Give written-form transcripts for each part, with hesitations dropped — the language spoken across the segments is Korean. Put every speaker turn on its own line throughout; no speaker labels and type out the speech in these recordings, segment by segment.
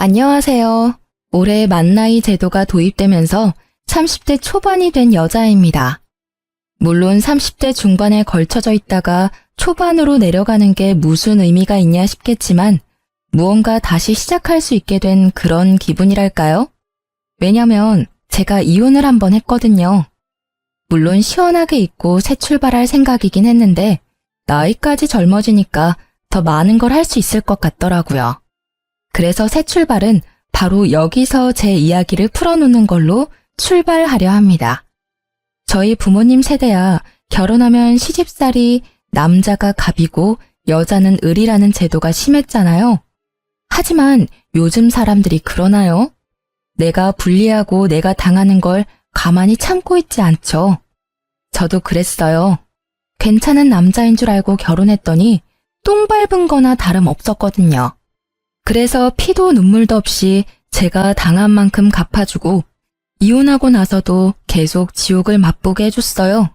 안녕하세요. 올해 만나이 제도가 도입되면서 30대 초반이 된 여자입니다. 물론 30대 중반에 걸쳐져 있다가 초반으로 내려가는 게 무슨 의미가 있냐 싶겠지만 무언가 다시 시작할 수 있게 된 그런 기분이랄까요? 왜냐면 제가 이혼을 한번 했거든요. 물론 시원하게 잊고 새 출발할 생각이긴 했는데 나이까지 젊어지니까 더 많은 걸 할 수 있을 것 같더라고요. 그래서 새 출발은 바로 여기서 제 이야기를 풀어놓는 걸로 출발하려 합니다. 저희 부모님 세대야 결혼하면 시집살이 남자가 갑이고 여자는 을이라는 제도가 심했잖아요. 하지만 요즘 사람들이 그러나요? 내가 불리하고 내가 당하는 걸 가만히 참고 있지 않죠. 저도 그랬어요. 괜찮은 남자인 줄 알고 결혼했더니 똥 밟은 거나 다름없었거든요. 그래서 피도 눈물도 없이 제가 당한 만큼 갚아주고 이혼하고 나서도 계속 지옥을 맛보게 해줬어요.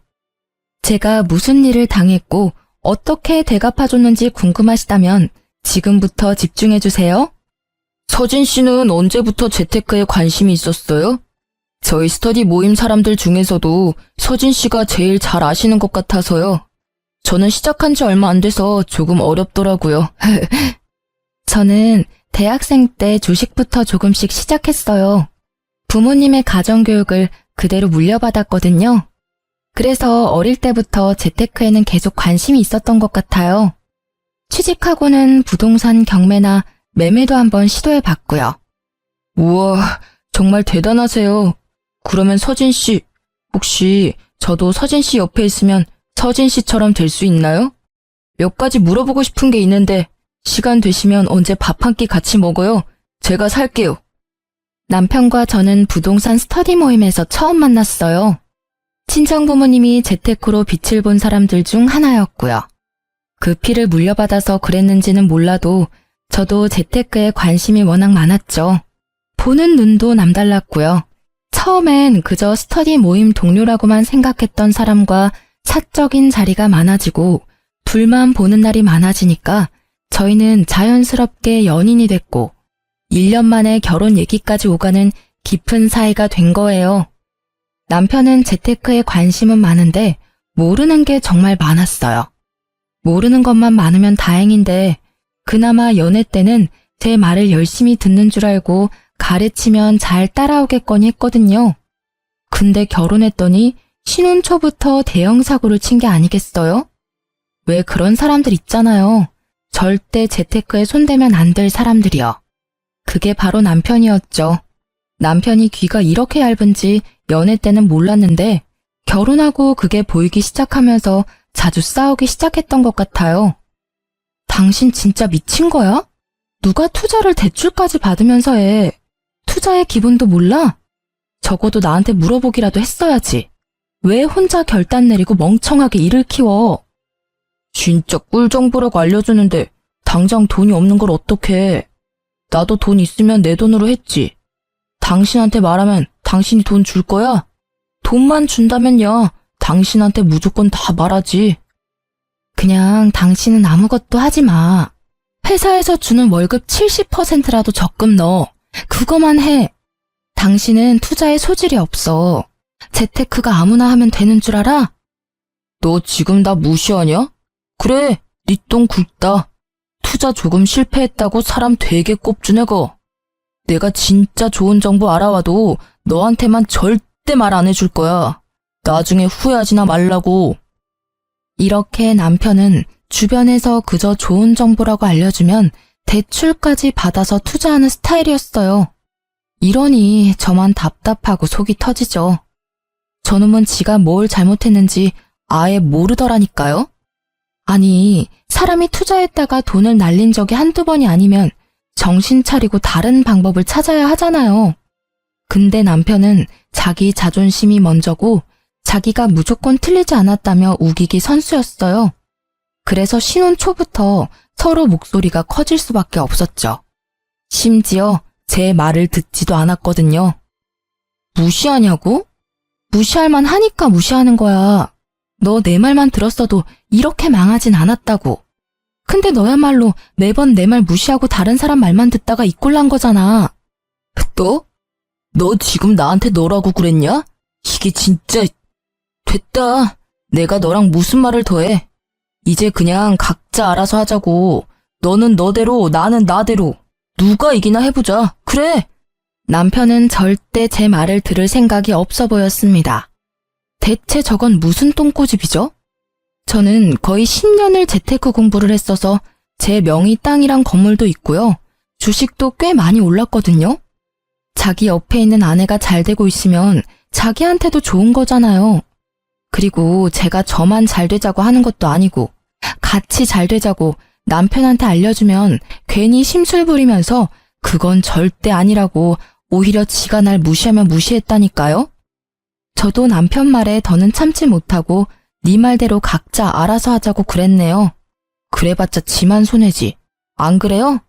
제가 무슨 일을 당했고 어떻게 대갚아줬는지 궁금하시다면 지금부터 집중해주세요. 서진 씨는 언제부터 재테크에 관심이 있었어요? 저희 스터디 모임 사람들 중에서도 서진 씨가 제일 잘 아시는 것 같아서요. 저는 시작한 지 얼마 안 돼서 조금 어렵더라고요. 저는 대학생 때 주식부터 조금씩 시작했어요. 부모님의 가정교육을 그대로 물려받았거든요. 그래서 어릴 때부터 재테크에는 계속 관심이 있었던 것 같아요. 취직하고는 부동산 경매나 매매도 한번 시도해봤고요. 우와, 정말 대단하세요. 그러면 서진 씨, 혹시 저도 서진 씨 옆에 있으면 서진 씨처럼 될 수 있나요? 몇 가지 물어보고 싶은 게 있는데 시간 되시면 언제 밥 한 끼 같이 먹어요? 제가 살게요. 남편과 저는 부동산 스터디 모임에서 처음 만났어요. 친정 부모님이 재테크로 빛을 본 사람들 중 하나였고요. 그 피를 물려받아서 그랬는지는 몰라도 저도 재테크에 관심이 워낙 많았죠. 보는 눈도 남달랐고요. 처음엔 그저 스터디 모임 동료라고만 생각했던 사람과 사적인 자리가 많아지고 둘만 보는 날이 많아지니까 저희는 자연스럽게 연인이 됐고 1년 만에 결혼 얘기까지 오가는 깊은 사이가 된 거예요. 남편은 재테크에 관심은 많은데 모르는 게 정말 많았어요. 모르는 것만 많으면 다행인데 그나마 연애 때는 제 말을 열심히 듣는 줄 알고 가르치면 잘 따라오겠거니 했거든요. 근데 결혼했더니 신혼 초부터 대형 사고를 친 게 아니겠어요? 왜 그런 사람들 있잖아요. 절대 재테크에 손대면 안 될 사람들이요. 그게 바로 남편이었죠. 남편이 귀가 이렇게 얇은지 연애 때는 몰랐는데 결혼하고 그게 보이기 시작하면서 자주 싸우기 시작했던 것 같아요. 당신 진짜 미친 거야? 누가 투자를 대출까지 받으면서 해. 투자의 기본도 몰라? 적어도 나한테 물어보기라도 했어야지. 왜 혼자 결단 내리고 멍청하게 일을 키워? 진짜 꿀 정보라고 알려주는데 당장 돈이 없는 걸 어떡해. 나도 돈 있으면 내 돈으로 했지. 당신한테 말하면 당신이 돈 줄 거야? 돈만 준다면야 당신한테 무조건 다 말하지. 그냥 당신은 아무것도 하지 마. 회사에서 주는 월급 70%라도 적금 넣어. 그거만 해. 당신은 투자에 소질이 없어. 재테크가 아무나 하면 되는 줄 알아? 너 지금 나 무시하냐? 그래, 네 똥 굵다. 투자 조금 실패했다고 사람 되게 꼽주네 거. 내가 진짜 좋은 정보 알아와도 너한테만 절대 말 안 해줄 거야. 나중에 후회하지나 말라고. 이렇게 남편은 주변에서 그저 좋은 정보라고 알려주면 대출까지 받아서 투자하는 스타일이었어요. 이러니 저만 답답하고 속이 터지죠. 저놈은 지가 뭘 잘못했는지 아예 모르더라니까요. 아니, 사람이 투자했다가 돈을 날린 적이 한두 번이 아니면 정신 차리고 다른 방법을 찾아야 하잖아요. 근데 남편은 자기 자존심이 먼저고 자기가 무조건 틀리지 않았다며 우기기 선수였어요. 그래서 신혼 초부터 서로 목소리가 커질 수밖에 없었죠. 심지어 제 말을 듣지도 않았거든요. 무시하냐고? 무시할 만 하니까 무시하는 거야. 너 내 말만 들었어도 이렇게 망하진 않았다고. 근데 너야말로 매번 내 말 무시하고 다른 사람 말만 듣다가 이 꼴 난 거잖아.
너? 너 지금 나한테 너라고 그랬냐? 이게 진짜... 됐다. 내가 너랑 무슨 말을 더 해. 이제 그냥 각자 알아서 하자고. 너는 너대로, 나는 나대로. 누가 이기나 해보자. 그래.
남편은 절대 제 말을 들을 생각이 없어 보였습니다. 대체 저건 무슨 똥꼬집이죠? 저는 거의 10년을 재테크 공부를 했어서 제 명의 땅이랑 건물도 있고요. 주식도 꽤 많이 올랐거든요. 자기 옆에 있는 아내가 잘 되고 있으면 자기한테도 좋은 거잖아요. 그리고 제가 저만 잘 되자고 하는 것도 아니고 같이 잘 되자고 남편한테 알려주면 괜히 심술 부리면서 그건 절대 아니라고 오히려 지가 날 무시하면 무시했다니까요. 저도 남편 말에 더는 참지 못하고 네 말대로 각자 알아서 하자고 그랬네요. 그래봤자 지만 손해지. 안 그래요?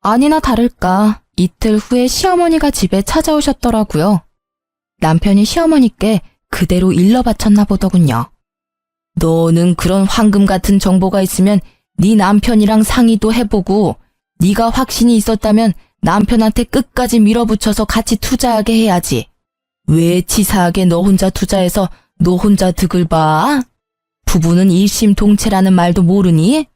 아니나 다를까 이틀 후에 시어머니가 집에 찾아오셨더라고요. 남편이 시어머니께 그대로 일러 바쳤나 보더군요.
너는 그런 황금 같은 정보가 있으면 네 남편이랑 상의도 해보고 네가 확신이 있었다면 남편한테 끝까지 밀어붙여서 같이 투자하게 해야지. 왜 치사하게 너 혼자 투자해서 너 혼자 득을 봐? 부부는 일심동체라는 말도 모르니?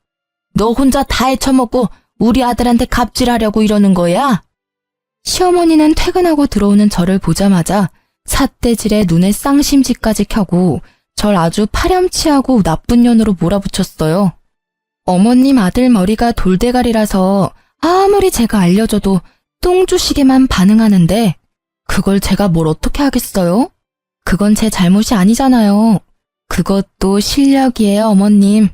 너 혼자 다 헤쳐먹고 우리 아들한테 갑질하려고 이러는 거야?
시어머니는 퇴근하고 들어오는 저를 보자마자 삿대질에 눈에 쌍심지까지 켜고 절 아주 파렴치하고 나쁜 년으로 몰아붙였어요. 어머님 아들 머리가 돌대가리라서 아무리 제가 알려줘도 똥주시게만 반응하는데 그걸 제가 뭘 어떻게 하겠어요? 그건 제 잘못이 아니잖아요. 그것도 실력이에요, 어머님.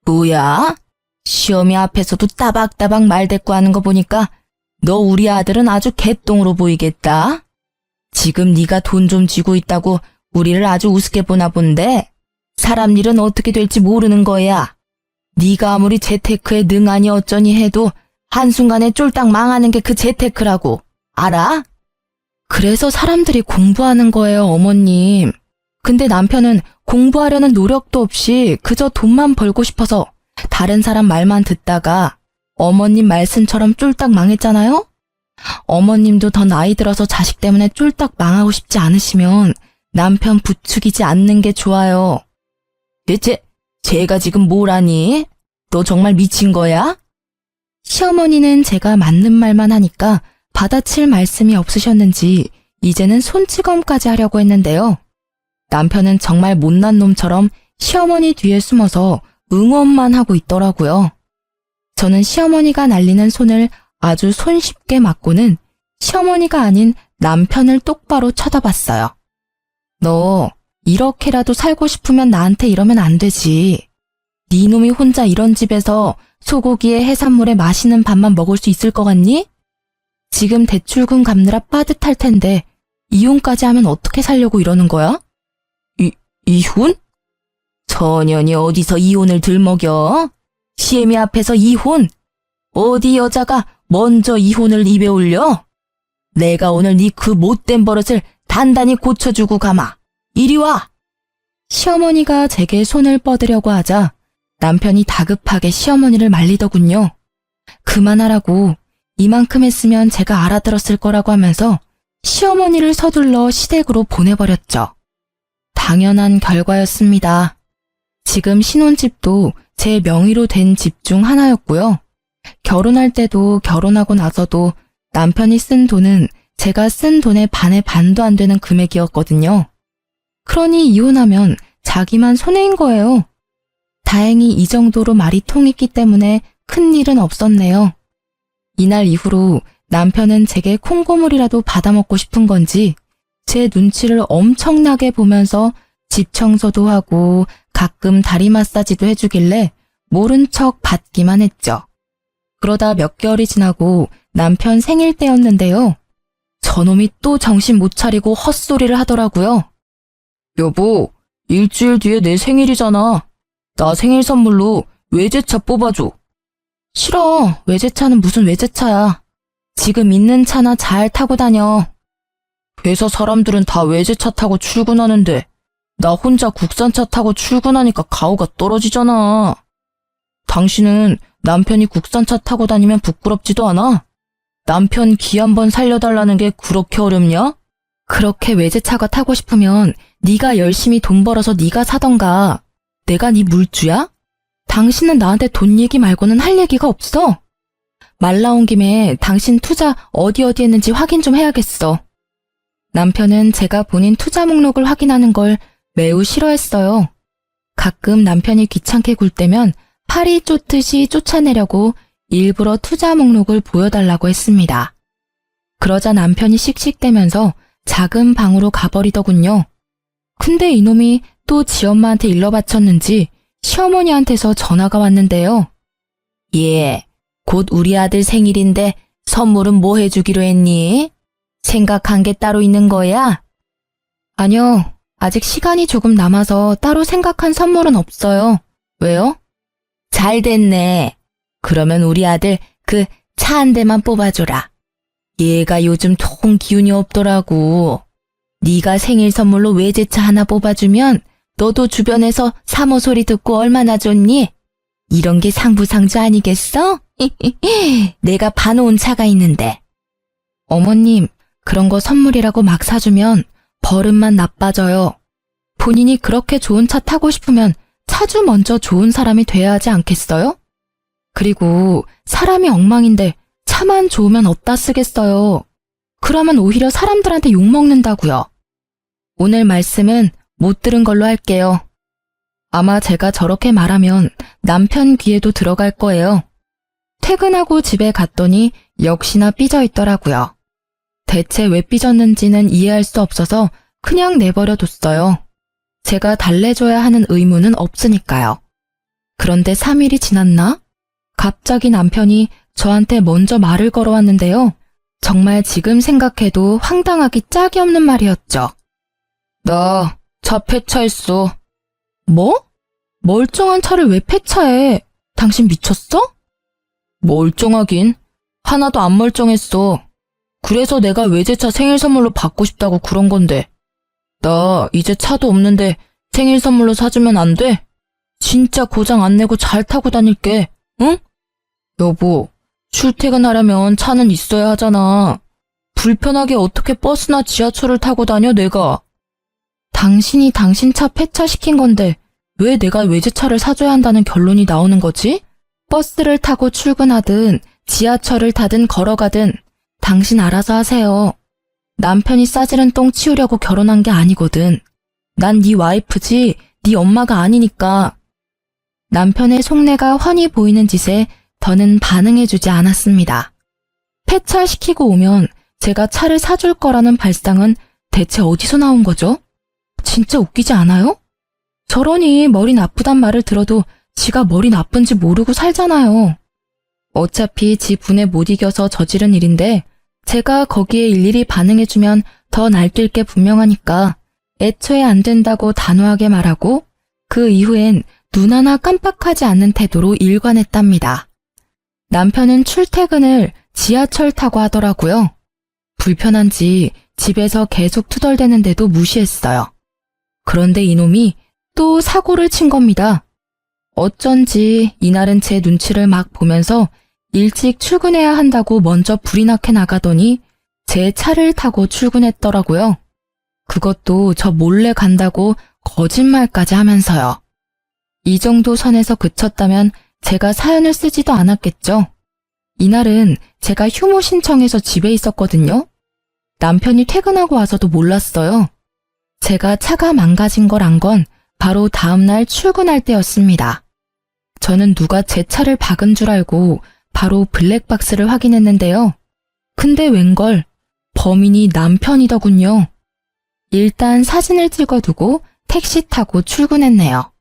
뭐야? 시어미 앞에서도 따박따박 말대꾸하는 거 보니까 너 우리 아들은 아주 개똥으로 보이겠다. 지금 네가 돈 좀 쥐고 있다고 우리를 아주 우습게 보나 본데 사람 일은 어떻게 될지 모르는 거야. 네가 아무리 재테크에 능하니 어쩌니 해도 한순간에 쫄딱 망하는 게 그 재테크라고. 알아?
그래서 사람들이 공부하는 거예요, 어머님. 근데 남편은 공부하려는 노력도 없이 그저 돈만 벌고 싶어서 다른 사람 말만 듣다가 어머님 말씀처럼 쫄딱 망했잖아요? 어머님도 더 나이 들어서 자식 때문에 쫄딱 망하고 싶지 않으시면 남편 부추기지 않는 게 좋아요.
대체 쟤가 지금 뭘 하니? 너 정말 미친 거야?
시어머니는 제가 맞는 말만 하니까 받아칠 말씀이 없으셨는지 이제는 손찌검까지 하려고 했는데요. 남편은 정말 못난 놈처럼 시어머니 뒤에 숨어서 응원만 하고 있더라고요. 저는 시어머니가 날리는 손을 아주 손쉽게 맞고는 시어머니가 아닌 남편을 똑바로 쳐다봤어요. 너 이렇게라도 살고 싶으면 나한테 이러면 안 되지. 네 놈이 혼자 이런 집에서 소고기에 해산물에 맛있는 밥만 먹을 수 있을 것 같니? 지금 대출금 갚느라 빠듯할 텐데 이혼까지 하면 어떻게 살려고 이러는 거야?
이혼? 처년이 어디서 이혼을 들먹여? 시애미 앞에서 이혼? 어디 여자가 먼저 이혼을 입에 올려? 내가 오늘 네 그 못된 버릇을 단단히 고쳐주고 가마. 이리 와!
시어머니가 제게 손을 뻗으려고 하자 남편이 다급하게 시어머니를 말리더군요. 그만하라고, 이만큼 했으면 제가 알아들었을 거라고 하면서 시어머니를 서둘러 시댁으로 보내버렸죠. 당연한 결과였습니다. 지금 신혼집도 제 명의로 된 집 중 하나였고요. 결혼할 때도 결혼하고 나서도 남편이 쓴 돈은 제가 쓴 돈의 반의 반도 안 되는 금액이었거든요. 그러니 이혼하면 자기만 손해인 거예요. 다행히 이 정도로 말이 통했기 때문에 큰일은 없었네요. 이날 이후로 남편은 제게 콩고물이라도 받아먹고 싶은 건지 제 눈치를 엄청나게 보면서 집 청소도 하고 가끔 다리 마사지도 해주길래 모른 척 받기만 했죠. 그러다 몇 개월이 지나고 남편 생일 때였는데요. 저놈이 또 정신 못 차리고 헛소리를 하더라고요.
여보, 일주일 뒤에 내 생일이잖아. 나 생일 선물로 외제차 뽑아줘.
싫어. 외제차는 무슨 외제차야. 지금 있는 차나 잘 타고 다녀.
회사 사람들은 다 외제차 타고 출근하는데 나 혼자 국산차 타고 출근하니까 가오가 떨어지잖아. 당신은 남편이 국산차 타고 다니면 부끄럽지도 않아? 남편 기 한번 살려달라는 게 그렇게 어렵냐?
그렇게 외제차가 타고 싶으면 네가 열심히 돈 벌어서 네가 사던가. 내가 네 물주야? 당신은 나한테 돈 얘기 말고는 할 얘기가 없어. 말 나온 김에 당신 투자 어디 했는지 확인 좀 해야겠어. 남편은 제가 본인 투자 목록을 확인하는 걸 매우 싫어했어요. 가끔 남편이 귀찮게 굴 때면 파리 쫓듯이 쫓아내려고 일부러 투자 목록을 보여달라고 했습니다. 그러자 남편이 씩씩대면서 작은 방으로 가버리더군요. 근데 이놈이 또 지 엄마한테 일러 바쳤는지 시어머니한테서 전화가 왔는데요.
예, 곧 우리 아들 생일인데 선물은 뭐 해주기로 했니? 생각한 게 따로 있는 거야?
아니요, 아직 시간이 조금 남아서 따로 생각한 선물은 없어요. 왜요?
잘 됐네. 그러면 우리 아들 그 차 한 대만 뽑아줘라. 얘가 요즘 통 기운이 없더라고. 네가 생일 선물로 외제차 하나 뽑아주면 너도 주변에서 사모 소리 듣고 얼마나 좋니? 이런 게 상부상조 아니겠어? 내가 봐놓은 차가 있는데.
어머님, 그런 거 선물이라고 막 사주면 버릇만 나빠져요. 본인이 그렇게 좋은 차 타고 싶으면 차주 먼저 좋은 사람이 돼야 하지 않겠어요? 그리고 사람이 엉망인데 차만 좋으면 어디다 쓰겠어요. 그러면 오히려 사람들한테 욕먹는다고요. 오늘 말씀은 못 들은 걸로 할게요. 아마 제가 저렇게 말하면 남편 귀에도 들어갈 거예요. 퇴근하고 집에 갔더니 역시나 삐져 있더라고요. 대체 왜 삐졌는지는 이해할 수 없어서 그냥 내버려 뒀어요. 제가 달래줘야 하는 의무는 없으니까요. 그런데 3일이 지났나? 갑자기 남편이 저한테 먼저 말을 걸어왔는데요. 정말 지금 생각해도 황당하기 짝이 없는 말이었죠.
나 차 폐차했어.
뭐? 멀쩡한 차를 왜 폐차해? 당신 미쳤어?
멀쩡하긴. 하나도 안 멀쩡했어. 그래서 내가 외제차 생일 선물로 받고 싶다고 그런 건데. 나 이제 차도 없는데 생일 선물로 사주면 안 돼? 진짜 고장 안 내고 잘 타고 다닐게. 응? 여보, 출퇴근하려면 차는 있어야 하잖아. 불편하게 어떻게 버스나 지하철을 타고 다녀 내가.
당신이 당신 차 폐차시킨 건데 왜 내가 외제차를 사줘야 한다는 결론이 나오는 거지? 버스를 타고 출근하든 지하철을 타든 걸어가든 당신 알아서 하세요. 남편이 싸지른 똥 치우려고 결혼한 게 아니거든. 난 네 와이프지 네 엄마가 아니니까. 남편의 속내가 훤히 보이는 짓에 더는 반응해주지 않았습니다. 폐차시키고 오면 제가 차를 사줄 거라는 발상은 대체 어디서 나온 거죠? 진짜 웃기지 않아요? 저러니 머리 나쁘단 말을 들어도 지가 머리 나쁜지 모르고 살잖아요. 어차피 지 분에 못 이겨서 저지른 일인데 제가 거기에 일일이 반응해주면 더 날뛸 게 분명하니까 애초에 안 된다고 단호하게 말하고 그 이후엔 눈 하나 깜빡하지 않는 태도로 일관했답니다. 남편은 출퇴근을 지하철 타고 하더라고요. 불편한지 집에서 계속 투덜대는데도 무시했어요. 그런데 이놈이 또 사고를 친 겁니다. 어쩐지 이날은 제 눈치를 막 보면서 일찍 출근해야 한다고 먼저 불이 나게 나가더니 제 차를 타고 출근했더라고요. 그것도 저 몰래 간다고 거짓말까지 하면서요. 이 정도 선에서 그쳤다면 제가 사연을 쓰지도 않았겠죠. 이날은 제가 휴무 신청해서 집에 있었거든요. 남편이 퇴근하고 와서도 몰랐어요. 제가 차가 망가진 걸 안 건 바로 다음날 출근할 때였습니다. 저는 누가 제 차를 박은 줄 알고 바로 블랙박스를 확인했는데요. 근데 웬걸 범인이 남편이더군요. 일단 사진을 찍어두고 택시 타고 출근했네요.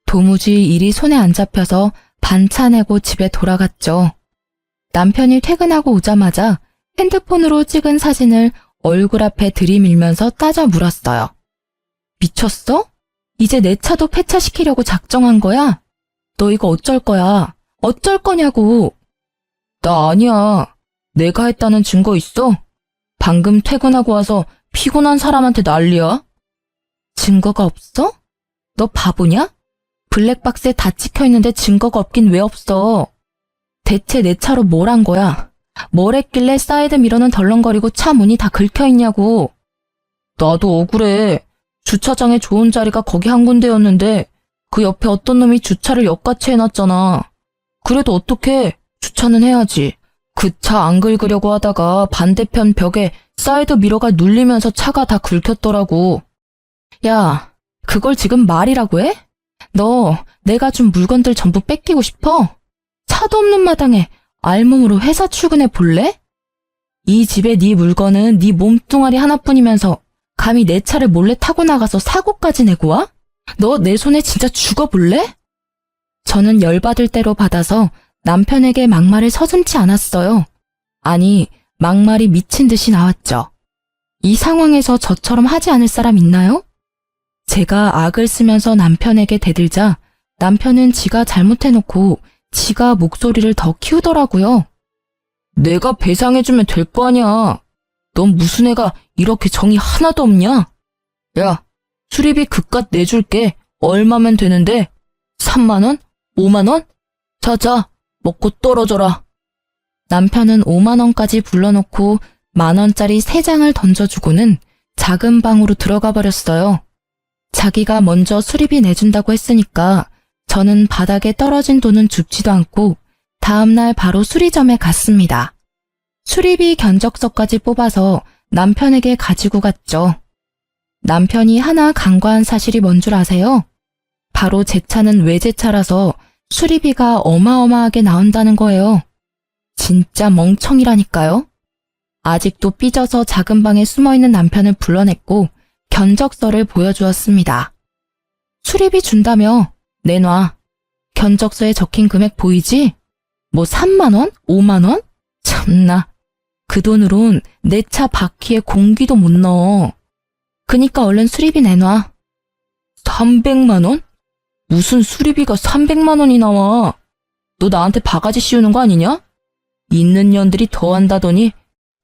도무지 일이 손에 안 잡혀서 반차 내고 집에 돌아갔죠. 남편이 퇴근하고 오자마자 핸드폰으로 찍은 사진을 얼굴 앞에 들이밀면서 따져 물었어요. 미쳤어? 이제 내 차도 폐차시키려고 작정한 거야? 너 이거 어쩔 거야? 어쩔 거냐고.
나 아니야. 내가 했다는 증거 있어? 방금 퇴근하고 와서 피곤한 사람한테 난리야?
증거가 없어? 너 바보냐? 블랙박스에 다 찍혀있는데 증거가 없긴 왜 없어? 대체 내 차로 뭘 한 거야? 뭘 했길래 사이드 미러는 덜렁거리고 차 문이 다 긁혀있냐고.
나도 억울해. 주차장에 좋은 자리가 거기 한 군데였는데 그 옆에 어떤 놈이 주차를 역같이 해놨잖아. 그래도 어떡해. 주차는 해야지. 그 차 안 긁으려고 하다가 반대편 벽에 사이드 미러가 눌리면서 차가 다 긁혔더라고.
야, 그걸 지금 말이라고 해? 너 내가 준 물건들 전부 뺏기고 싶어? 차도 없는 마당에 알몸으로 회사 출근해 볼래? 이 집에 네 물건은 네 몸뚱아리 하나뿐이면서 감히 내 차를 몰래 타고 나가서 사고까지 내고 와? 너 내 손에 진짜 죽어볼래? 저는 열받을 대로 받아서 남편에게 막말을 서슴지 않았어요. 아니, 막말이 미친 듯이 나왔죠. 이 상황에서 저처럼 하지 않을 사람 있나요? 제가 악을 쓰면서 남편에게 대들자 남편은 지가 잘못해놓고 지가 목소리를 더 키우더라고요.
내가 배상해주면 될 거 아니야. 넌 무슨 애가 이렇게 정이 하나도 없냐? 야, 수리비 그깟 내줄게. 얼마면 되는데? 3만 원? 5만 원? 자자, 먹고 떨어져라.
남편은 5만 원까지 불러놓고 10,000원짜리 3장을 던져주고는 작은 방으로 들어가 버렸어요. 자기가 먼저 수리비 내준다고 했으니까 저는 바닥에 떨어진 돈은 줍지도 않고 다음날 바로 수리점에 갔습니다. 수리비 견적서까지 뽑아서 남편에게 가지고 갔죠. 남편이 하나 간과한 사실이 뭔 줄 아세요? 바로 제 차는 외제차라서 수리비가 어마어마하게 나온다는 거예요. 진짜 멍청이라니까요. 아직도 삐져서 작은 방에 숨어있는 남편을 불러냈고 견적서를 보여주었습니다. 수리비 준다며? 내놔. 견적서에 적힌 금액 보이지? 뭐 3만 원? 5만 원? 참나. 그 돈으론 내 차 바퀴에 공기도 못 넣어. 그니까 얼른 수리비 내놔.
300만 원? 무슨 수리비가 300만 원이 나와? 너 나한테 바가지 씌우는 거 아니냐? 있는 년들이 더 한다더니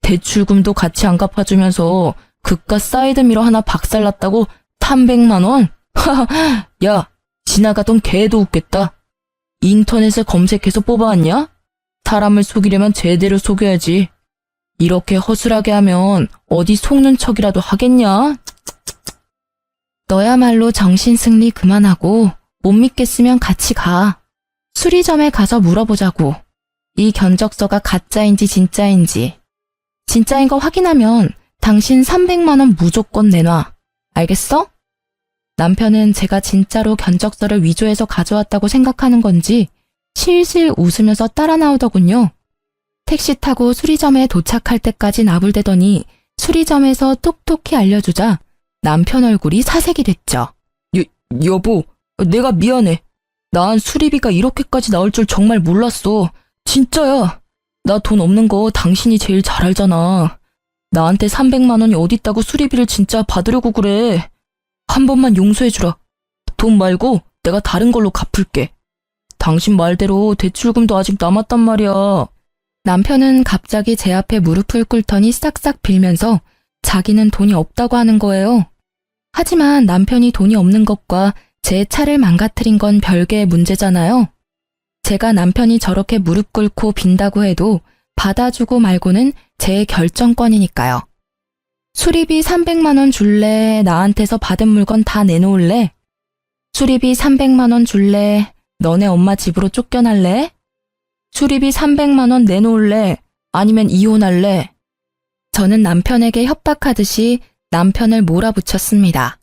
대출금도 같이 안 갚아주면서 그깟 사이드미러 하나 박살났다고 300만 원? 하하, 야, 지나가던 개도 웃겠다. 인터넷에 검색해서 뽑아왔냐? 사람을 속이려면 제대로 속여야지. 이렇게 허술하게 하면 어디 속는 척이라도 하겠냐?
너야말로 정신승리 그만하고 못 믿겠으면 같이 가. 수리점에 가서 물어보자고. 이 견적서가 가짜인지 진짜인지. 진짜인 거 확인하면 당신 300만 원 무조건 내놔. 알겠어? 남편은 제가 진짜로 견적서를 위조해서 가져왔다고 생각하는 건지 실실 웃으면서 따라 나오더군요. 택시 타고 수리점에 도착할 때까지 나불대더니 수리점에서 똑똑히 알려주자 남편 얼굴이 사색이 됐죠.
여보, 내가 미안해. 난 수리비가 이렇게까지 나올 줄 정말 몰랐어. 진짜야. 나 돈 없는 거 당신이 제일 잘 알잖아. 나한테 300만 원이 어딨다고 수리비를 진짜 받으려고 그래. 한 번만 용서해주라. 돈 말고 내가 다른 걸로 갚을게. 당신 말대로 대출금도 아직 남았단 말이야.
남편은 갑자기 제 앞에 무릎을 꿇더니 싹싹 빌면서 자기는 돈이 없다고 하는 거예요. 하지만 남편이 돈이 없는 것과 제 차를 망가뜨린 건 별개의 문제잖아요. 제가 남편이 저렇게 무릎 꿇고 빈다고 해도 받아주고 말고는 제 결정권이니까요. 수리비 300만 원 줄래? 나한테서 받은 물건 다 내놓을래? 수리비 300만 원 줄래? 너네 엄마 집으로 쫓겨날래? 수리비 300만 원 내놓을래? 아니면 이혼할래? 저는 남편에게 협박하듯이 남편을 몰아붙였습니다.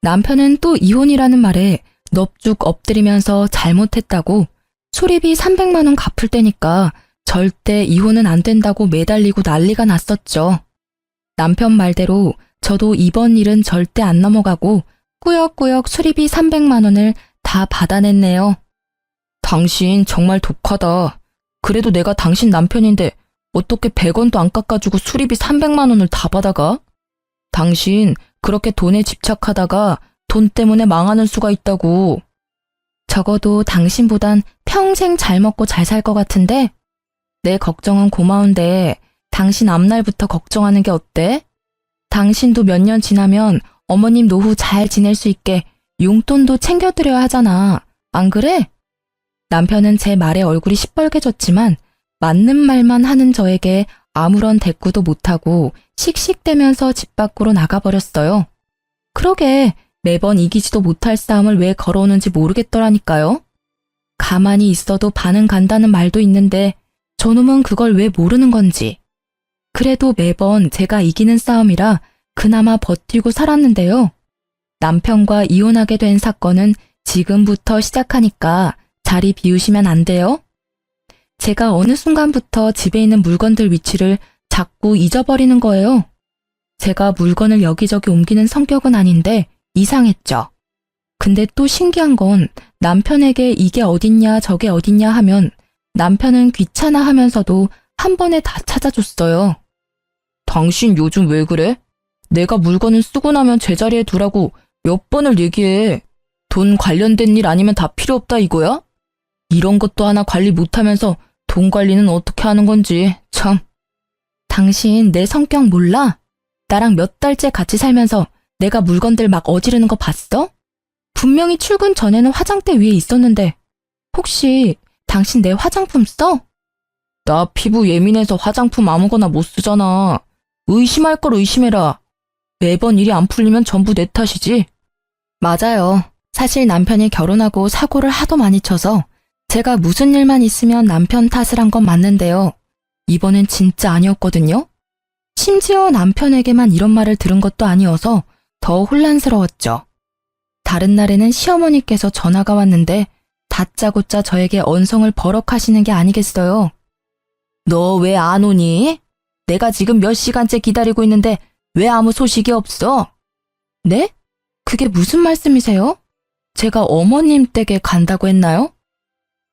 남편은 또 이혼이라는 말에 넙죽 엎드리면서 잘못했다고 수리비 300만 원 갚을 때니까 절대 이혼은 안 된다고 매달리고 난리가 났었죠. 남편 말대로 저도 이번 일은 절대 안 넘어가고 꾸역꾸역 수리비 300만 원을 다 받아냈네요.
당신 정말 독하다. 그래도 내가 당신 남편인데 어떻게 100원도 안 깎아주고 수리비 300만 원을 다 받아가? 당신 그렇게 돈에 집착하다가 돈 때문에 망하는 수가 있다고.
적어도 당신보단 평생 잘 먹고 잘 살 것 같은데? 내 걱정은 고마운데 당신 앞날부터 걱정하는 게 어때? 당신도 몇 년 지나면 어머님 노후 잘 지낼 수 있게 용돈도 챙겨드려야 하잖아. 안 그래? 남편은 제 말에 얼굴이 시뻘개졌지만 맞는 말만 하는 저에게 아무런 대꾸도 못하고 씩씩대면서 집 밖으로 나가버렸어요. 그러게 매번 이기지도 못할 싸움을 왜 걸어오는지 모르겠더라니까요. 가만히 있어도 반은 간다는 말도 있는데 저놈은 그걸 왜 모르는 건지. 그래도 매번 제가 이기는 싸움이라 그나마 버티고 살았는데요. 남편과 이혼하게 된 사건은 지금부터 시작하니까 자리 비우시면 안 돼요? 제가 어느 순간부터 집에 있는 물건들 위치를 자꾸 잊어버리는 거예요. 제가 물건을 여기저기 옮기는 성격은 아닌데 이상했죠. 근데 또 신기한 건 남편에게 이게 어딨냐 저게 어딨냐 하면 남편은 귀찮아 하면서도 한 번에 다 찾아줬어요. 당신 요즘 왜 그래? 내가 물건을 쓰고 나면 제자리에 두라고 몇 번을 얘기해. 돈 관련된 일 아니면 다 필요 없다 이거야? 이런 것도 하나 관리 못하면서 돈 관리는 어떻게 하는 건지 참. 당신 내 성격 몰라? 나랑 몇 달째 같이 살면서 내가 물건들 막 어지르는 거 봤어? 분명히 출근 전에는 화장대 위에 있었는데 혹시 당신 내 화장품 써? 나 피부 예민해서 화장품 아무거나 못 쓰잖아. 의심할 걸 의심해라. 매번 일이 안 풀리면 전부 내 탓이지. 맞아요. 사실 남편이 결혼하고 사고를 하도 많이 쳐서 제가 무슨 일만 있으면 남편 탓을 한 건 맞는데요. 이번엔 진짜 아니었거든요. 심지어 남편에게만 이런 말을 들은 것도 아니어서 더 혼란스러웠죠. 다른 날에는 시어머니께서 전화가 왔는데 다짜고짜 저에게 언성을 버럭하시는 게 아니겠어요. 너 왜 안 오니? 내가 지금 몇 시간째 기다리고 있는데 왜 아무 소식이 없어? 네? 그게 무슨 말씀이세요? 제가 어머님 댁에 간다고 했나요?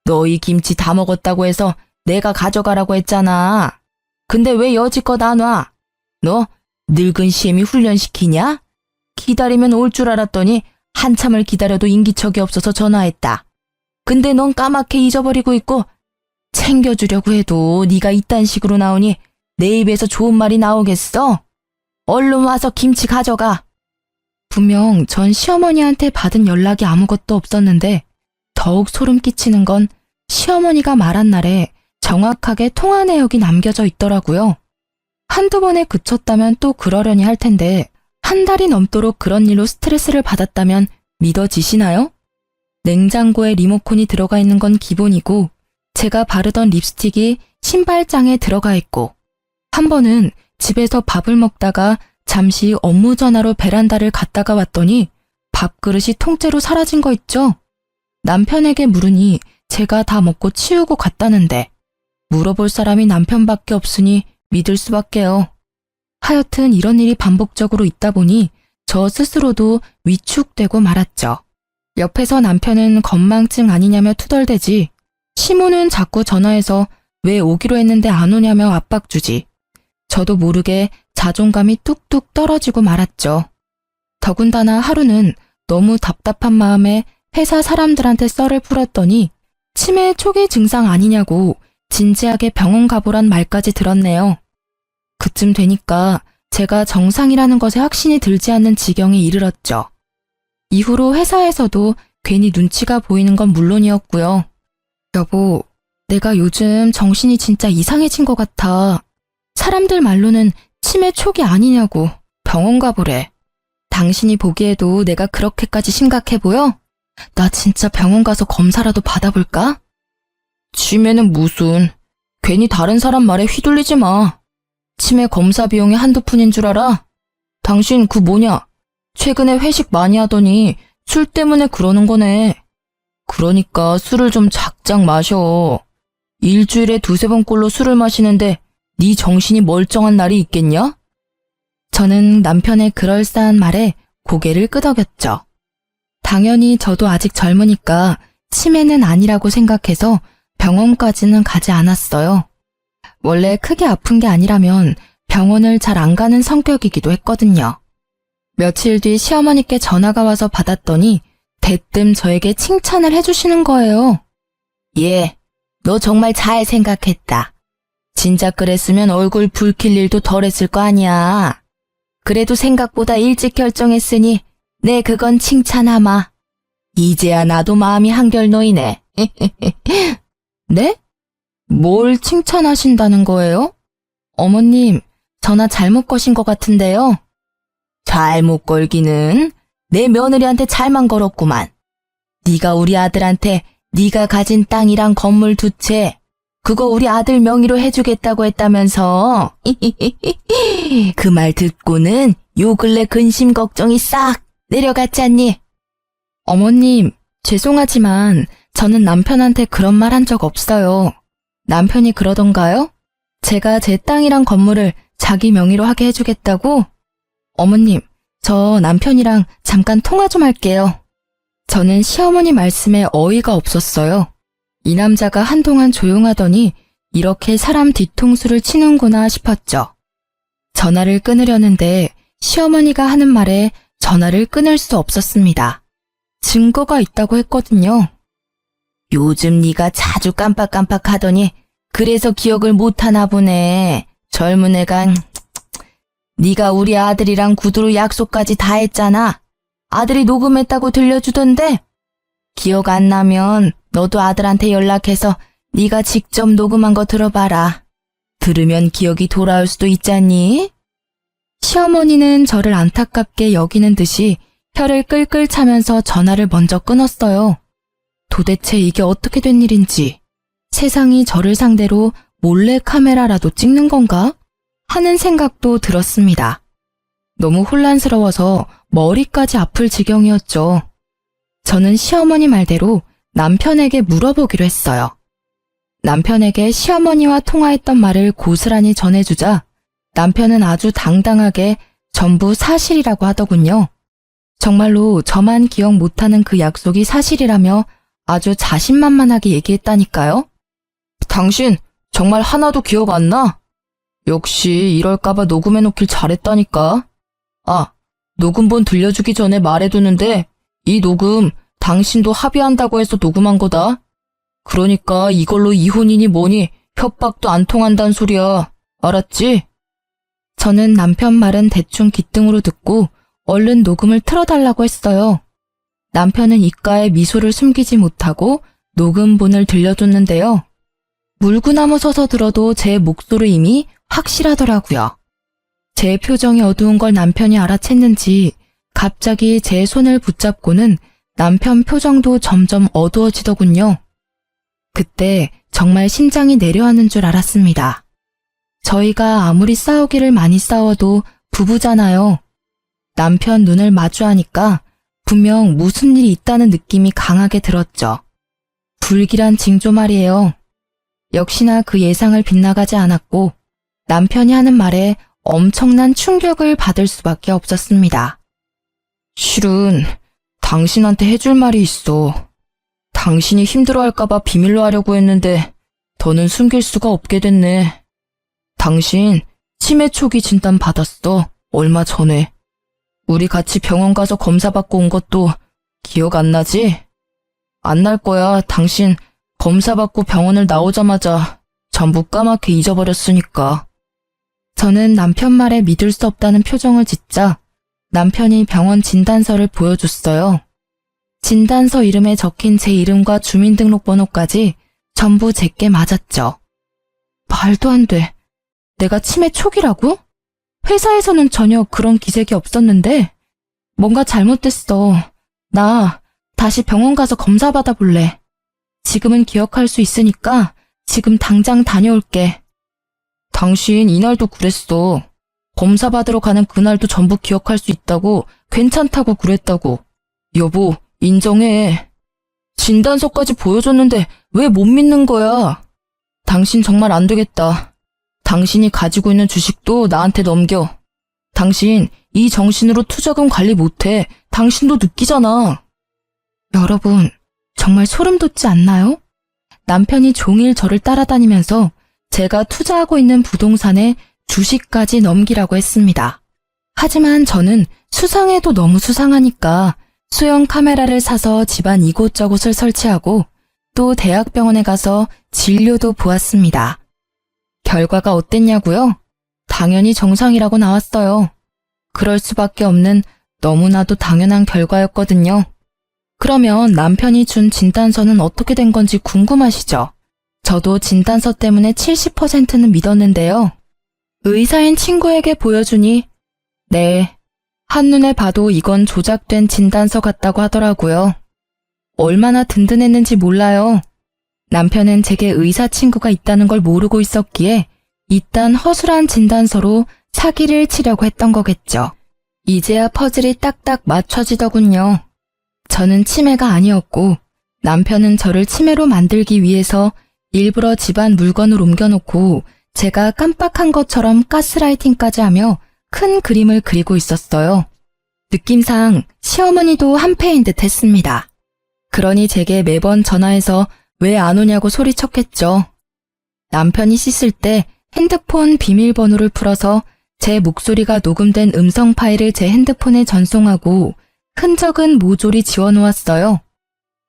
너희 김치 다 먹었다고 해서 내가 가져가라고 했잖아. 근데 왜 여지껏 안 와? 너 늙은 시엠이 훈련시키냐? 기다리면 올 줄 알았더니 한참을 기다려도 인기척이 없어서 전화했다. 근데 넌 까맣게 잊어버리고 있고 챙겨주려고 해도 네가 이딴 식으로 나오니 내 입에서 좋은 말이 나오겠어? 얼른 와서 김치 가져가. 분명 전 시어머니한테 받은 연락이 아무것도 없었는데 더욱 소름 끼치는 건 시어머니가 말한 날에 정확하게 통화 내역이 남겨져 있더라고요. 한두 번에 그쳤다면 또 그러려니 할 텐데 한 달이 넘도록 그런 일로 스트레스를 받았다면 믿어지시나요? 냉장고에 리모컨이 들어가 있는 건 기본이고 제가 바르던 립스틱이 신발장에 들어가 있고 한 번은 집에서 밥을 먹다가 잠시 업무 전화로 베란다를 갔다가 왔더니 밥그릇이 통째로 사라진 거 있죠? 남편에게 물으니 제가 다 먹고 치우고 갔다는데 물어볼 사람이 남편밖에 없으니 믿을 수밖에요. 하여튼 이런 일이 반복적으로 있다 보니 저 스스로도 위축되고 말았죠. 옆에서 남편은 건망증 아니냐며 투덜대지 시모는 자꾸 전화해서 왜 오기로 했는데 안 오냐며 압박 주지. 저도 모르게 자존감이 뚝뚝 떨어지고 말았죠. 더군다나 하루는 너무 답답한 마음에 회사 사람들한테 썰을 풀었더니 치매 초기 증상 아니냐고 진지하게 병원 가보란 말까지 들었네요. 그쯤 되니까 제가 정상이라는 것에 확신이 들지 않는 지경에 이르렀죠. 이후로 회사에서도 괜히 눈치가 보이는 건 물론이었고요. 여보, 내가 요즘 정신이 진짜 이상해진 것 같아. 사람들 말로는 치매 초기 아니냐고 병원 가보래. 당신이 보기에도 내가 그렇게까지 심각해 보여? 나 진짜 병원 가서 검사라도 받아볼까? 치매는 무슨. 괜히 다른 사람 말에 휘둘리지 마. 치매 검사 비용이 한두 푼인 줄 알아? 당신 그 뭐냐? 최근에 회식 많이 하더니 술 때문에 그러는 거네. 그러니까 술을 좀 작작 마셔. 일주일에 두세 번꼴로 술을 마시는데 네 정신이 멀쩡한 날이 있겠냐? 저는 남편의 그럴싸한 말에 고개를 끄덕였죠. 당연히 저도 아직 젊으니까 치매는 아니라고 생각해서 병원까지는 가지 않았어요. 원래 크게 아픈 게 아니라면 병원을 잘 안 가는 성격이기도 했거든요. 며칠 뒤 시어머니께 전화가 와서 받았더니 대뜸 저에게 칭찬을 해주시는 거예요. 예, 너 정말 잘 생각했다. 진작 그랬으면 얼굴 붉힐 일도 덜했을 거 아니야. 그래도 생각보다 일찍 결정했으니 네 그건 칭찬하마.
이제야 나도 마음이 한결 놓이네.
네? 뭘 칭찬하신다는 거예요? 어머님, 전화 잘못 거신 것 같은데요.
잘못 걸기는 내 며느리한테 잘만 걸었구만. 네가 우리 아들한테 네가 가진 땅이랑 건물 2채 그거 우리 아들 명의로 해주겠다고 했다면서. 그 말 듣고는 요 근래 근심 걱정이 싹 내려갔잖니.
어머님, 죄송하지만 저는 남편한테 그런 말 한 적 없어요. 남편이 그러던가요? 제가 제 땅이랑 건물을 자기 명의로 하게 해주겠다고? 어머님, 저 남편이랑 잠깐 통화 좀 할게요. 저는 시어머니 말씀에 어이가 없었어요. 이 남자가 한동안 조용하더니 이렇게 사람 뒤통수를 치는구나 싶었죠. 전화를 끊으려는데 시어머니가 하는 말에 전화를 끊을 수 없었습니다. 증거가 있다고 했거든요.
요즘 네가 자주 깜빡깜빡 하더니 그래서 기억을 못하나 보네. 젊은 애가. 네가 우리 아들이랑 구두로 약속까지 다 했잖아. 아들이 녹음했다고 들려주던데. 기억 안 나면 너도 아들한테 연락해서 네가 직접 녹음한 거 들어봐라. 들으면 기억이 돌아올 수도 있잖니?
시어머니는 저를 안타깝게 여기는 듯이 혀를 끌끌 차면서 전화를 먼저 끊었어요. 도대체 이게 어떻게 된 일인지, 세상이 저를 상대로 몰래 카메라라도 찍는 건가? 하는 생각도 들었습니다. 너무 혼란스러워서 머리까지 아플 지경이었죠. 저는 시어머니 말대로 남편에게 물어보기로 했어요. 남편에게 시어머니와 통화했던 말을 고스란히 전해주자 남편은 아주 당당하게 전부 사실이라고 하더군요. 정말로 저만 기억 못하는 그 약속이 사실이라며 아주 자신만만하게 얘기했다니까요. 당신 정말 하나도 기억 안 나? 역시 이럴까봐 녹음해놓길 잘했다니까. 아, 녹음본 들려주기 전에 말해두는데 이 녹음 당신도 합의한다고 해서 녹음한 거다. 그러니까 이걸로 이혼이니 뭐니 협박도 안 통한다는 소리야. 알았지? 저는 남편 말은 대충 귓등으로 듣고 얼른 녹음을 틀어달라고 했어요. 남편은 입가에 미소를 숨기지 못하고 녹음본을 들려줬는데요. 물구나무 서서 들어도 제 목소리임이 확실하더라고요. 제 표정이 어두운 걸 남편이 알아챘는지 갑자기 제 손을 붙잡고는 남편 표정도 점점 어두워지더군요. 그때 정말 심장이 내려앉는 줄 알았습니다. 저희가 아무리 싸우기를 많이 싸워도 부부잖아요. 남편 눈을 마주하니까 분명 무슨 일이 있다는 느낌이 강하게 들었죠. 불길한 징조 말이에요. 역시나 그 예상을 빗나가지 않았고 남편이 하는 말에 엄청난 충격을 받을 수밖에 없었습니다. 실은 당신한테 해줄 말이 있어. 당신이 힘들어할까봐 비밀로 하려고 했는데 더는 숨길 수가 없게 됐네. 당신 치매 초기 진단 받았어. 얼마 전에. 우리 같이 병원 가서 검사 받고 온 것도 기억 안 나지? 안 날 거야. 당신 검사 받고 병원을 나오자마자 전부 까맣게 잊어버렸으니까. 저는 남편 말에 믿을 수 없다는 표정을 짓자 남편이 병원 진단서를 보여줬어요. 진단서 이름에 적힌 제 이름과 주민등록번호까지 전부 제게 맞았죠. 말도 안 돼. 내가 치매 초기라고? 회사에서는 전혀 그런 기색이 없었는데 뭔가 잘못됐어. 나 다시 병원 가서 검사 받아볼래. 지금은 기억할 수 있으니까 지금 당장 다녀올게. 당신 이날도 그랬어. 검사 받으러 가는 그날도 전부 기억할 수 있다고, 괜찮다고 그랬다고. 여보, 인정해. 진단서까지 보여줬는데 왜 못 믿는 거야? 당신 정말 안 되겠다. 당신이 가지고 있는 주식도 나한테 넘겨. 당신 이 정신으로 투자금 관리 못해. 당신도 느끼잖아. 여러분, 정말 소름 돋지 않나요? 남편이 종일 저를 따라다니면서 제가 투자하고 있는 부동산에 주식까지 넘기라고 했습니다. 하지만 저는 수상해도 너무 수상하니까 소형 카메라를 사서 집안 이곳저곳을 설치하고 또 대학병원에 가서 진료도 보았습니다. 결과가 어땠냐고요? 당연히 정상이라고 나왔어요. 그럴 수밖에 없는 너무나도 당연한 결과였거든요. 그러면 남편이 준 진단서는 어떻게 된 건지 궁금하시죠? 저도 진단서 때문에 70%는 믿었는데요. 의사인 친구에게 보여주니, 네, 한눈에 봐도 이건 조작된 진단서 같다고 하더라고요. 얼마나 든든했는지 몰라요. 남편은 제게 의사 친구가 있다는 걸 모르고 있었기에 이딴 허술한 진단서로 사기를 치려고 했던 거겠죠. 이제야 퍼즐이 딱딱 맞춰지더군요. 저는 치매가 아니었고 남편은 저를 치매로 만들기 위해서 일부러 집안 물건을 옮겨놓고 제가 깜빡한 것처럼 가스라이팅까지 하며 큰 그림을 그리고 있었어요. 느낌상 시어머니도 한패인 듯 했습니다. 그러니 제게 매번 전화해서 왜 안 오냐고 소리쳤겠죠. 남편이 씻을 때 핸드폰 비밀번호를 풀어서 제 목소리가 녹음된 음성 파일을 제 핸드폰에 전송하고 흔적은 모조리 지워놓았어요.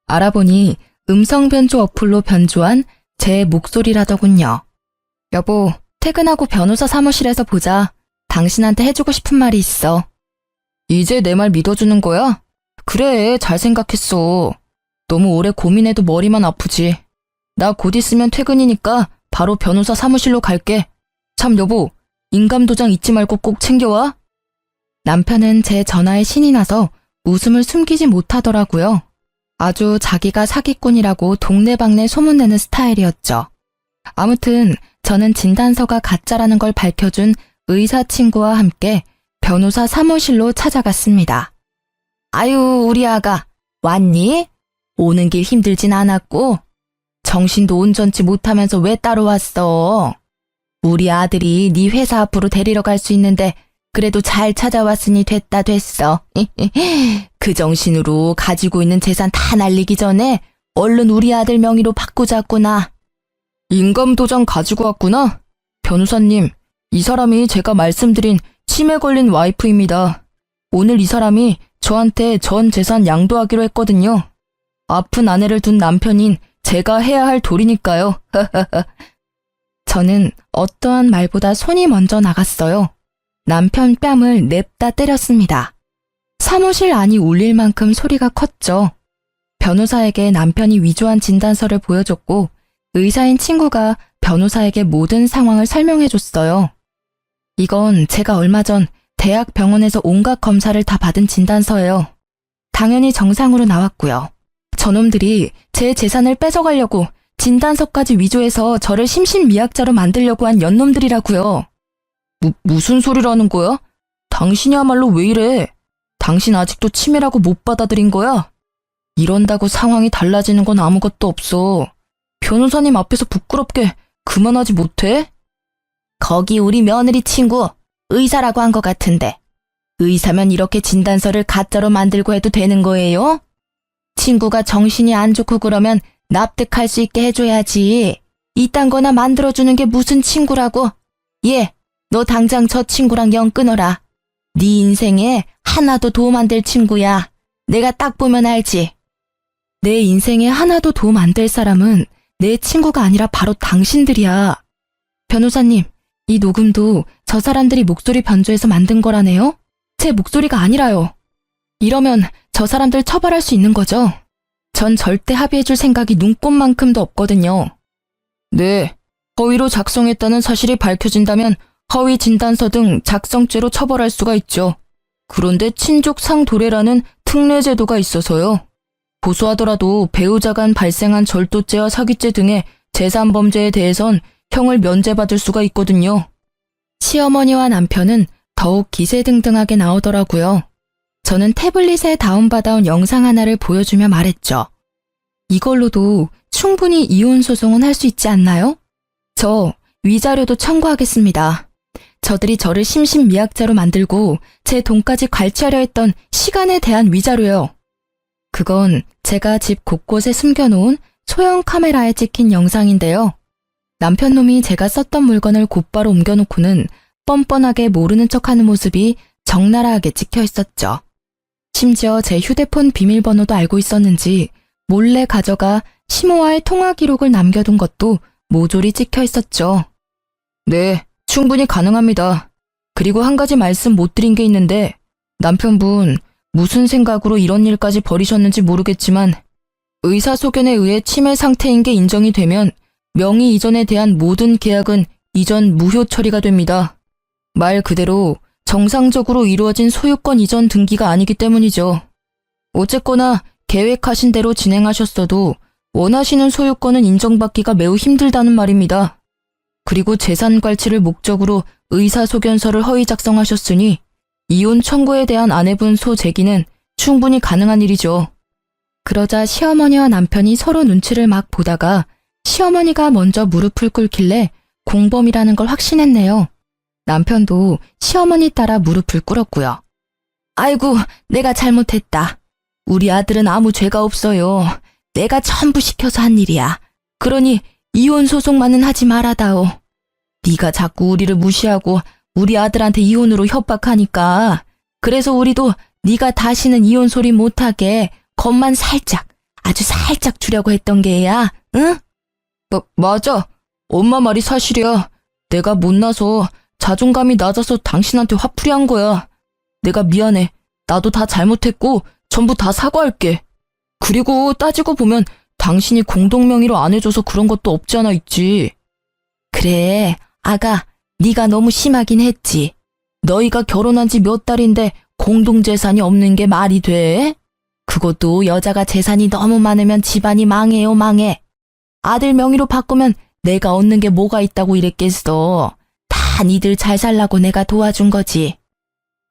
알아보니 음성 변조 어플로 변조한 제 목소리라더군요. 여보, 퇴근하고 변호사 사무실에서 보자. 당신한테 해주고 싶은 말이 있어. 이제 내 말 믿어주는 거야? 그래, 잘 생각했어. 너무 오래 고민해도 머리만 아프지. 나 곧 있으면 퇴근이니까 바로 변호사 사무실로 갈게. 참 여보, 인감도장 잊지 말고 꼭 챙겨와. 남편은 제 전화에 신이 나서 웃음을 숨기지 못하더라고요. 아주 자기가 사기꾼이라고 동네방네 소문내는 스타일이었죠. 아무튼 저는 진단서가 가짜라는 걸 밝혀준 의사 친구와 함께 변호사 사무실로 찾아갔습니다. 아유, 우리 아가 왔니? 오는 길 힘들진 않았고 정신도 온전치 못하면서 왜 따로 왔어? 우리 아들이 네 회사 앞으로 데리러 갈 수 있는데 그래도 잘 찾아왔으니 됐어. 그 정신으로 가지고 있는 재산 다 날리기 전에 얼른 우리 아들 명의로 바꾸자꾸나. 인감도장 가지고 왔구나? 변호사님, 이 사람이 제가 말씀드린 치매 걸린 와이프입니다. 오늘 이 사람이 저한테 전 재산 양도하기로 했거든요. 아픈 아내를 둔 남편인 제가 해야 할 도리니까요. 저는 어떠한 말보다 손이 먼저 나갔어요. 남편 뺨을 냅다 때렸습니다. 사무실 안이 울릴 만큼 소리가 컸죠. 변호사에게 남편이 위조한 진단서를 보여줬고 의사인 친구가 변호사에게 모든 상황을 설명해줬어요. 이건 제가 얼마 전 대학 병원에서 온갖 검사를 다 받은 진단서예요. 당연히 정상으로 나왔고요. 저놈들이 제 재산을 뺏어가려고 진단서까지 위조해서 저를 심신미약자로 만들려고 한 연놈들이라고요. 무슨 소리라는 거야? 당신이야말로 왜 이래? 당신 아직도 치매라고 못 받아들인 거야? 이런다고 상황이 달라지는 건 아무것도 없어. 변호사님 앞에서 부끄럽게 그만하지 못해? 거기 우리 며느리 친구 의사라고 한 것 같은데 의사면 이렇게 진단서를 가짜로 만들고 해도 되는 거예요? 친구가 정신이 안 좋고 그러면 납득할 수 있게 해줘야지. 이딴 거나 만들어주는 게 무슨 친구라고? 예, 너 당장 저 친구랑 연 끊어라. 네 인생에 하나도 도움 안 될 친구야. 내가 딱 보면 알지. 내 인생에 하나도 도움 안 될 사람은 내 친구가 아니라 바로 당신들이야. 변호사님, 이 녹음도 저 사람들이 목소리 변조해서 만든 거라네요? 제 목소리가 아니라요. 이러면 저 사람들 처벌할 수 있는 거죠? 전 절대 합의해줄 생각이 눈꼽만큼도 없거든요. 네, 허위로 작성했다는 사실이 밝혀진다면 허위 진단서 등 작성죄로 처벌할 수가 있죠. 그런데 친족상도례라는 특례제도가 있어서요. 고소하더라도 배우자 간 발생한 절도죄와 사기죄 등의 재산범죄에 대해선 형을 면제받을 수가 있거든요. 시어머니와 남편은 더욱 기세등등하게 나오더라고요. 저는 태블릿에 다운받아온 영상 하나를 보여주며 말했죠. 이걸로도 충분히 이혼 소송은 할 수 있지 않나요? 저 위자료도 청구하겠습니다. 저들이 저를 심신미약자로 만들고 제 돈까지 괄취하려 했던 시간에 대한 위자료요. 그건 제가 집 곳곳에 숨겨놓은 소형 카메라에 찍힌 영상인데요. 남편놈이 제가 썼던 물건을 곧바로 옮겨놓고는 뻔뻔하게 모르는 척하는 모습이 적나라하게 찍혀 있었죠. 심지어 제 휴대폰 비밀번호도 알고 있었는지 몰래 가져가 시모와의 통화 기록을 남겨둔 것도 모조리 찍혀 있었죠. 네, 충분히 가능합니다. 그리고 한 가지 말씀 못 드린 게 있는데 남편분
무슨 생각으로 이런 일까지 벌이셨는지 모르겠지만 의사소견에 의해 치매 상태인 게 인정이 되면 명의 이전에 대한 모든 계약은 이전 무효 처리가 됩니다. 말 그대로 정상적으로 이루어진 소유권 이전 등기가 아니기 때문이죠. 어쨌거나 계획하신 대로 진행하셨어도 원하시는 소유권은 인정받기가 매우 힘들다는 말입니다. 그리고 재산 관치를 목적으로 의사소견서를 허위 작성하셨으니 이혼 청구에 대한 아내분 소 제기는 충분히 가능한 일이죠. 그러자 시어머니와 남편이 서로 눈치를 막 보다가 시어머니가 먼저 무릎을 꿇길래 공범이라는 걸 확신했네요. 남편도 시어머니 따라 무릎을 꿇었고요. 아이고, 내가 잘못했다. 우리 아들은 아무 죄가 없어요. 내가 전부 시켜서 한 일이야. 그러니 이혼 소송만은 하지 말아다오. 네가 자꾸 우리를 무시하고 우리 아들한테 이혼으로 협박하니까 그래서 우리도 네가 다시는 이혼 소리 못하게 겁만 살짝, 아주 살짝 주려고 했던 게야, 응? 맞아. 엄마 말이 사실이야. 내가 못나서 자존감이 낮아서 당신한테 화풀이 한 거야. 내가 미안해. 나도 다 잘못했고 전부 다 사과할게. 그리고 따지고 보면 당신이 공동명의로 안 해줘서 그런 것도 없지 않아 있지. 그래, 아가, 네가 너무 심하긴 했지. 너희가 결혼한 지 몇 달인데 공동재산이 없는 게 말이 돼? 그것도 여자가 재산이 너무 많으면 집안이 망해요, 망해. 아들 명의로 바꾸면 내가 얻는 게 뭐가 있다고 이랬겠어. 다 니들 잘 살라고 내가 도와준 거지.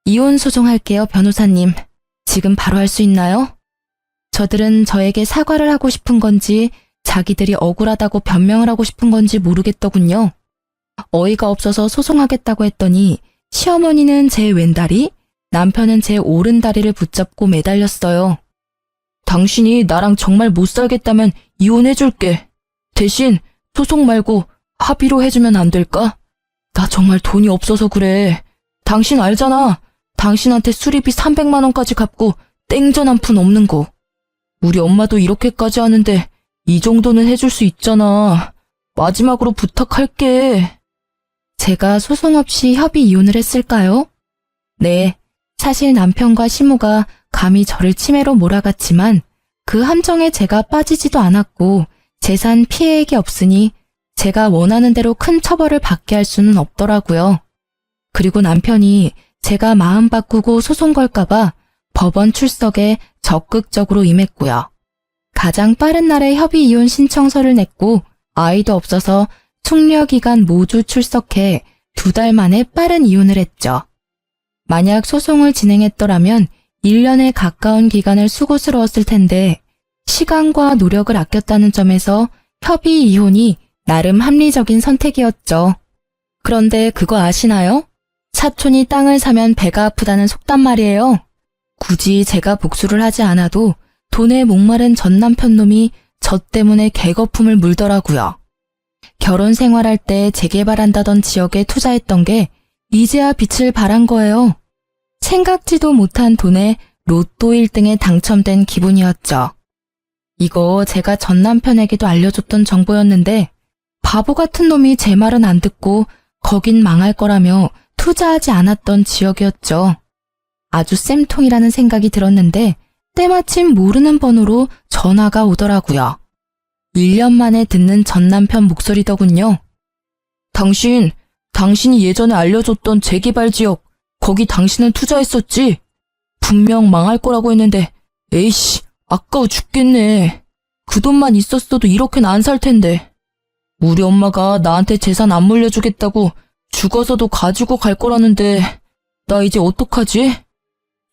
이혼 소송할게요, 변호사님. 지금 바로 할 수 있나요? 저들은 저에게 사과를 하고 싶은 건지 자기들이 억울하다고 변명을 하고 싶은 건지 모르겠더군요. 어이가 없어서 소송하겠다고 했더니 시어머니는 제 왼다리, 남편은 제 오른다리를 붙잡고 매달렸어요. 당신이 나랑 정말 못 살겠다면 이혼해줄게. 대신 소송 말고 합의로 해주면 안 될까? 나 정말 돈이 없어서 그래. 당신 알잖아. 당신한테 수리비 300만 원까지 갚고 땡전 한 푼 없는 거. 우리 엄마도 이렇게까지 하는데 이 정도는 해줄 수 있잖아. 마지막으로 부탁할게. 제가 소송 없이 협의 이혼을 했을까요? 네, 사실 남편과 시모가 감히 저를 치매로 몰아갔지만 그 함정에 제가 빠지지도 않았고 재산 피해액이 없으니 제가 원하는 대로 큰 처벌을 받게 할 수는 없더라고요. 그리고 남편이 제가 마음 바꾸고 소송 걸까봐 법원 출석에 적극적으로 임했고요. 가장 빠른 날에 협의 이혼 신청서를 냈고 아이도 없어서 숙려기간 모두 출석해 2달 만에 빠른 이혼을 했죠. 만약 소송을 진행했더라면 1년에 가까운 기간을 수고스러웠을 텐데 시간과 노력을 아꼈다는 점에서 협의 이혼이 나름 합리적인 선택이었죠. 그런데 그거 아시나요? 사촌이 땅을 사면 배가 아프다는 속담 말이에요. 굳이 제가 복수를 하지 않아도 돈에 목마른 전 남편 놈이 저 때문에 개거품을 물더라고요. 결혼 생활할 때 재개발한다던 지역에 투자했던 게 이제야 빛을 발한 거예요. 생각지도 못한 돈에 로또 1등에 당첨된 기분이었죠. 이거 제가 전 남편에게도 알려줬던 정보였는데 바보 같은 놈이 제 말은 안 듣고 거긴 망할 거라며 투자하지 않았던 지역이었죠. 아주 쌤통이라는 생각이 들었는데 때마침 모르는 번호로 전화가 오더라고요. 1년 만에 듣는 전 남편 목소리더군요. 당신이 예전에 알려줬던 재개발 지역, 거기 당신은 투자했었지? 분명 망할 거라고 했는데, 에이씨, 아까워 죽겠네. 그 돈만 있었어도 이렇게는 안 살 텐데. 우리 엄마가 나한테 재산 안 물려주겠다고 죽어서도 가지고 갈 거라는데, 나 이제 어떡하지?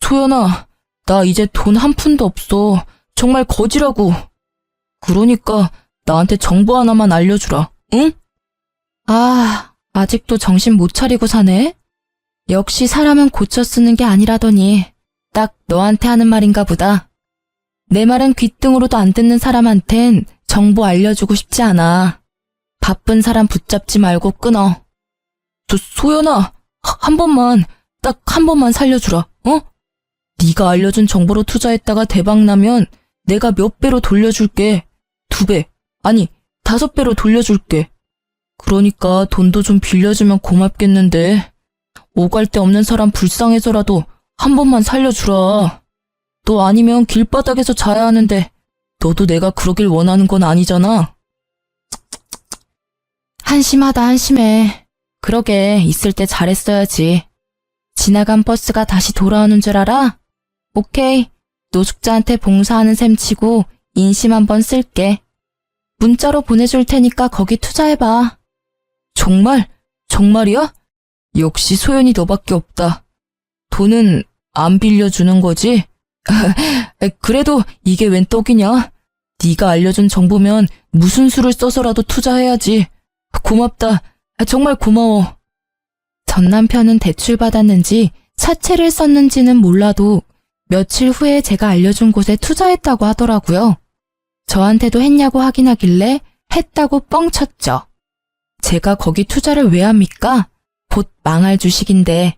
소연아, 나 이제 돈 한 푼도 없어. 정말 거지라고. 그러니까 나한테 정보 하나만 알려주라, 응? 아직도 정신 못 차리고 사네? 역시 사람은 고쳐 쓰는 게 아니라더니 딱 너한테 하는 말인가 보다. 내 말은 귓등으로도 안 듣는 사람한텐 정보 알려주고 싶지 않아. 바쁜 사람 붙잡지 말고 끊어. 소연아, 한 번만, 딱 한 번만 살려주라, 어? 네가 알려준 정보로 투자했다가 대박나면 내가 몇 배로 돌려줄게. 2배, 아니 5배로 돌려줄게. 그러니까 돈도 좀 빌려주면 고맙겠는데 오갈 데 없는 사람 불쌍해서라도 한 번만 살려주라. 너 아니면 길바닥에서 자야 하는데 너도 내가 그러길 원하는 건 아니잖아.
한심하다, 한심해. 그러게, 있을 때 잘했어야지. 지나간 버스가 다시 돌아오는 줄 알아? 오케이, 노숙자한테 봉사하는 셈 치고 인심 한번 쓸게. 문자로 보내줄 테니까 거기 투자해봐.
정말? 정말이야? 역시 소연이 너밖에 없다. 돈은 안 빌려주는 거지? 그래도 이게 웬 떡이냐? 네가 알려준 정보면 무슨 수를 써서라도 투자해야지. 고맙다. 정말 고마워.
전 남편은 대출받았는지 사채를 썼는지는 몰라도 며칠 후에 제가 알려준 곳에 투자했다고 하더라고요. 저한테도 했냐고 확인하길래 했다고 뻥쳤죠. 제가 거기 투자를 왜 합니까? 곧 망할 주식인데.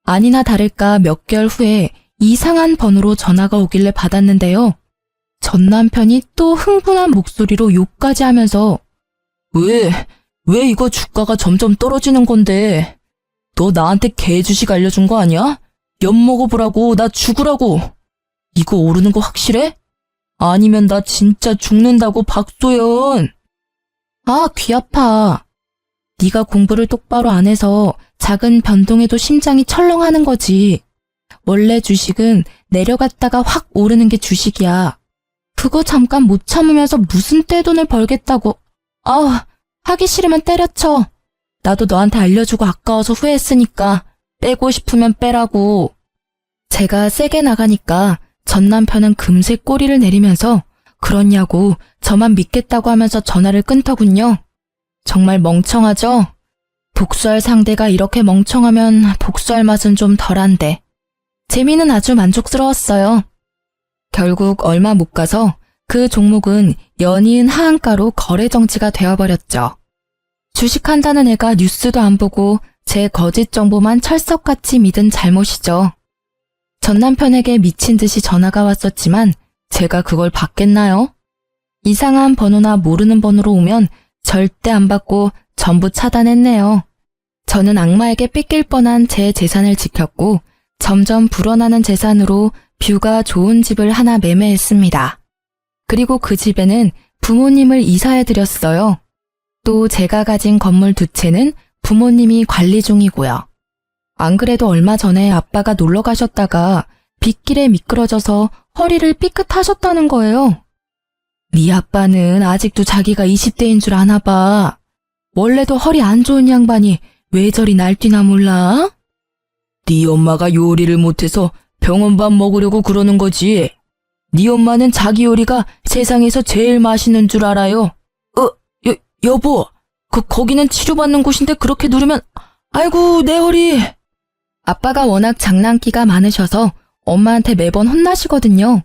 아니나 다를까 몇 개월 후에 이상한 번호로 전화가 오길래 받았는데요. 전 남편이 또 흥분한 목소리로 욕까지 하면서
왜 이거 주가가 점점 떨어지는 건데? 너 나한테 개 주식 알려준 거 아니야? 엿 먹어보라고, 나 죽으라고. 이거 오르는 거 확실해? 아니면 나 진짜 죽는다고, 박소연.
아, 귀 아파. 네가 공부를 똑바로 안 해서 작은 변동에도 심장이 철렁하는 거지. 원래 주식은 내려갔다가 확 오르는 게 주식이야. 그거 잠깐 못 참으면서 무슨 떼돈을 벌겠다고. 아, 하기 싫으면 때려쳐. 나도 너한테 알려주고 아까워서 후회했으니까 빼고 싶으면 빼라고. 제가 세게 나가니까 전 남편은 금세 꼬리를 내리면서 그렇냐고 저만 믿겠다고 하면서 전화를 끊더군요. 정말 멍청하죠? 복수할 상대가 이렇게 멍청하면 복수할 맛은 좀 덜한데. 재미는 아주 만족스러웠어요. 결국 얼마 못 가서 그 종목은 연이은 하한가로 거래 정지가 되어버렸죠. 주식한다는 애가 뉴스도 안 보고 제 거짓 정보만 철석같이 믿은 잘못이죠. 전 남편에게 미친 듯이 전화가 왔었지만 제가 그걸 받겠나요? 이상한 번호나 모르는 번호로 오면 절대 안 받고 전부 차단했네요. 저는 악마에게 뺏길 뻔한 제 재산을 지켰고 점점 불어나는 재산으로 뷰가 좋은 집을 하나 매매했습니다. 그리고 그 집에는 부모님을 이사해드렸어요. 또 제가 가진 건물 2채는 부모님이 관리 중이고요. 안 그래도 얼마 전에 아빠가 놀러 가셨다가 빗길에 미끄러져서 허리를 삐끗하셨다는 거예요. 네 아빠는 아직도 자기가 20대인 줄 아나 봐. 원래도 허리 안 좋은 양반이 왜 저리 날뛰나 몰라?
네 엄마가 요리를 못해서 병원밥 먹으려고 그러는 거지. 네 엄마는 자기 요리가 세상에서 제일 맛있는 줄 알아요. 여보, 거기는 치료받는 곳인데 그렇게 누르면, 아이고, 내 허리.
아빠가 워낙 장난기가 많으셔서 엄마한테 매번 혼나시거든요.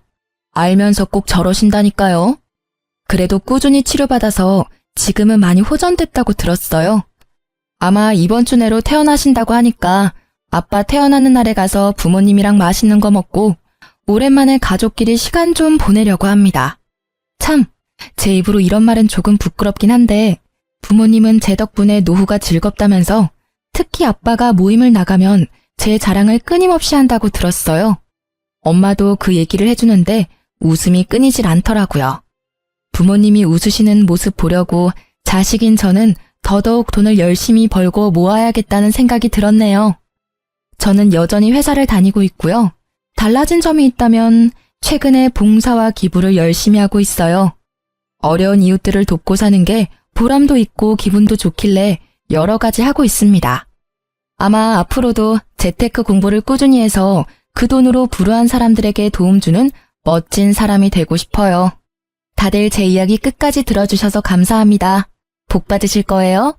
알면서 꼭 저러신다니까요. 그래도 꾸준히 치료받아서 지금은 많이 호전됐다고 들었어요. 아마 이번 주 내로 퇴원하신다고 하니까 아빠 퇴원하는 날에 가서 부모님이랑 맛있는 거 먹고 오랜만에 가족끼리 시간 좀 보내려고 합니다. 참, 제 입으로 이런 말은 조금 부끄럽긴 한데 부모님은 제 덕분에 노후가 즐겁다면서 특히 아빠가 모임을 나가면 제 자랑을 끊임없이 한다고 들었어요. 엄마도 그 얘기를 해주는데 웃음이 끊이질 않더라고요. 부모님이 웃으시는 모습 보려고 자식인 저는 더더욱 돈을 열심히 벌고 모아야겠다는 생각이 들었네요. 저는 여전히 회사를 다니고 있고요. 달라진 점이 있다면 최근에 봉사와 기부를 열심히 하고 있어요. 어려운 이웃들을 돕고 사는 게 보람도 있고 기분도 좋길래 여러 가지 하고 있습니다. 아마 앞으로도 재테크 공부를 꾸준히 해서 그 돈으로 불우한 사람들에게 도움 주는 멋진 사람이 되고 싶어요. 다들 제 이야기 끝까지 들어주셔서 감사합니다. 복 받으실 거예요.